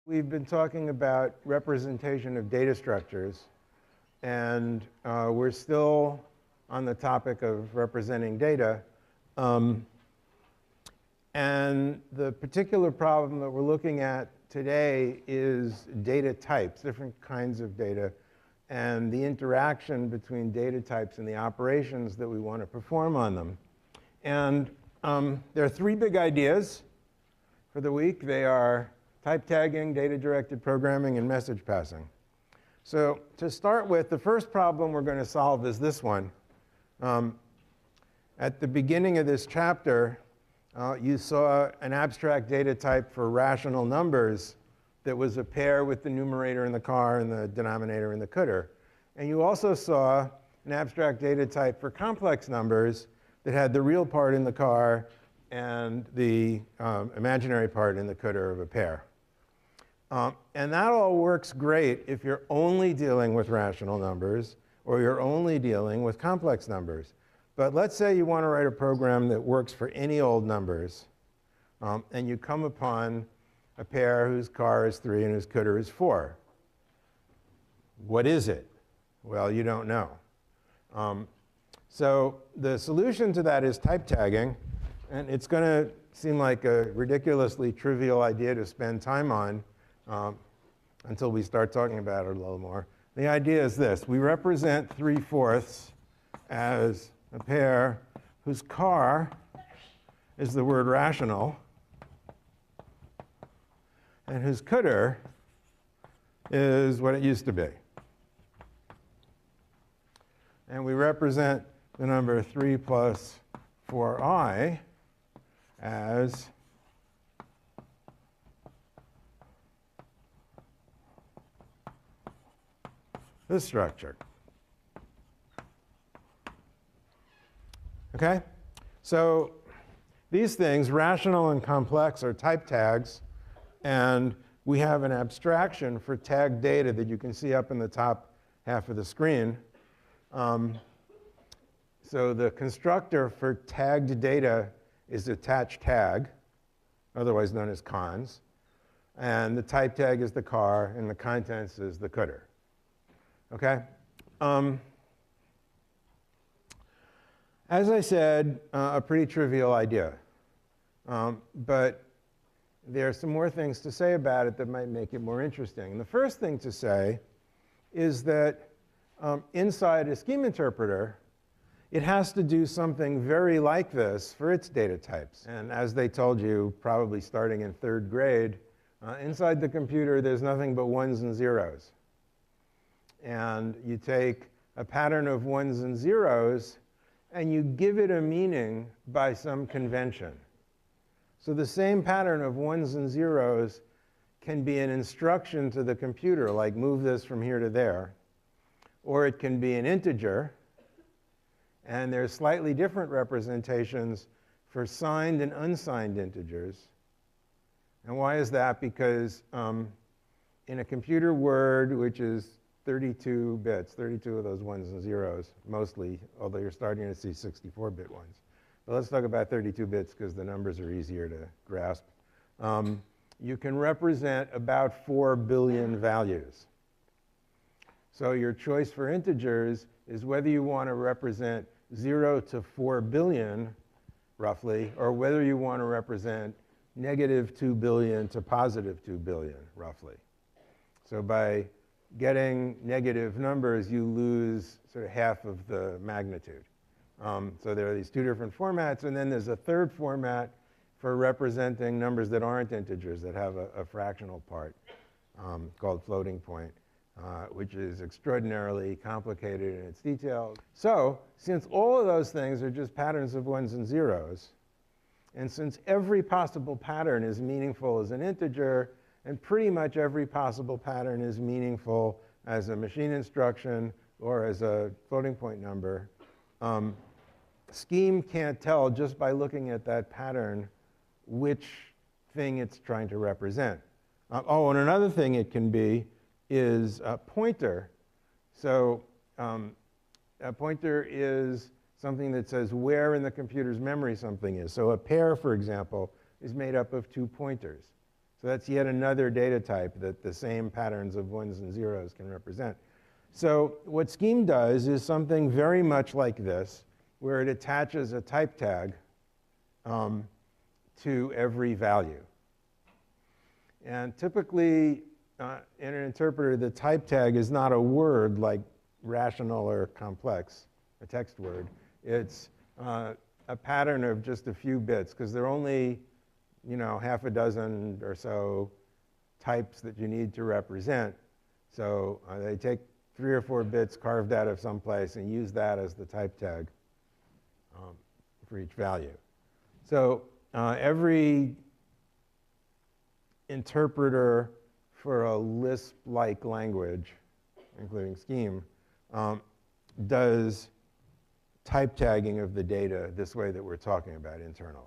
We've been talking about representation of data structures, and we're still on the topic of representing data. And the particular problem that we're looking at today is data types, different kinds of data, and the interaction between data types and the operations that we want to perform on them. And there are three big ideas for the week. They are type tagging, data-directed programming, and message passing. So to start with, the first problem we're going to solve is this one. At the beginning of this chapter, you saw an abstract data type for rational numbers that was a pair with the numerator in the car and the denominator in the cdr. And you also saw an abstract data type for complex numbers that had the real part in the car and the imaginary part in the cdr of a pair. And that all works great if you're only dealing with rational numbers or you're only dealing with complex numbers. But let's say you want to write a program that works for any old numbers, and you come upon a pair whose car is 3 and whose cdr is 4. What is it? Well, you don't know. So the solution to that is type tagging, and it's going to seem like a ridiculously trivial idea to spend time on until we start talking about it a little more. The idea is this. We represent 3/4 as a pair whose car is the word rational and whose cdr is what it used to be. And we represent the number 3 plus 4i as this structure. Okay? So these things, rational and complex, are type tags, and we have an abstraction for tagged data that you can see up in the top half of the screen. So the constructor for tagged data is attached tag, otherwise known as cons, and the type tag is the car, and the contents is the cdr. Okay? As I said, a pretty trivial idea. But there are some more things to say about it that might make it more interesting. And the first thing to say is that inside a scheme interpreter, it has to do something very like this for its data types. And as they told you, probably starting in 3rd grade, inside the computer, there's nothing but ones and zeros. And you take a pattern of ones and zeros, and you give it a meaning by some convention. So the same pattern of ones and zeros can be an instruction to the computer, like move this from here to there. Or it can be an integer. And there's slightly different representations for signed and unsigned integers. And why is that? Because in a computer word, which is 32 bits, 32 of those ones and zeros, mostly, although you're starting to see 64-bit ones. But let's talk about 32 bits because the numbers are easier to grasp. You can represent about 4 billion values. So your choice for integers is whether you want to represent 0 to 4 billion, roughly, or whether you want to represent -2 billion to +2 billion, roughly. So by getting negative numbers, you lose sort of half of the magnitude. So there are these two different formats, and then there's a third format for representing numbers that aren't integers, that have a fractional part called floating point, which is extraordinarily complicated in its details. So since all of those things are just patterns of ones and zeros, and since every possible pattern is meaningful as an integer, and pretty much every possible pattern is meaningful as a machine instruction or as a floating point number, Scheme can't tell just by looking at that pattern which thing it's trying to represent. Oh, and another thing it can be is a pointer. So a pointer is something that says where in the computer's memory something is. So a pair, for example, is made up of 2 pointers. So that's yet another data type that the same patterns of ones and zeros can represent. So what Scheme does is something very much like this, where it attaches a type tag to every value. And typically, in an interpreter, the type tag is not a word like rational or complex, a text word. It's a pattern of just a few bits, because there are only, half a dozen or so types that you need to represent. So they take 3 or 4 bits carved out of some place and use that as the type tag for each value. So every interpreter for a Lisp-like language, including Scheme, does type tagging of the data this way that we're talking about internally.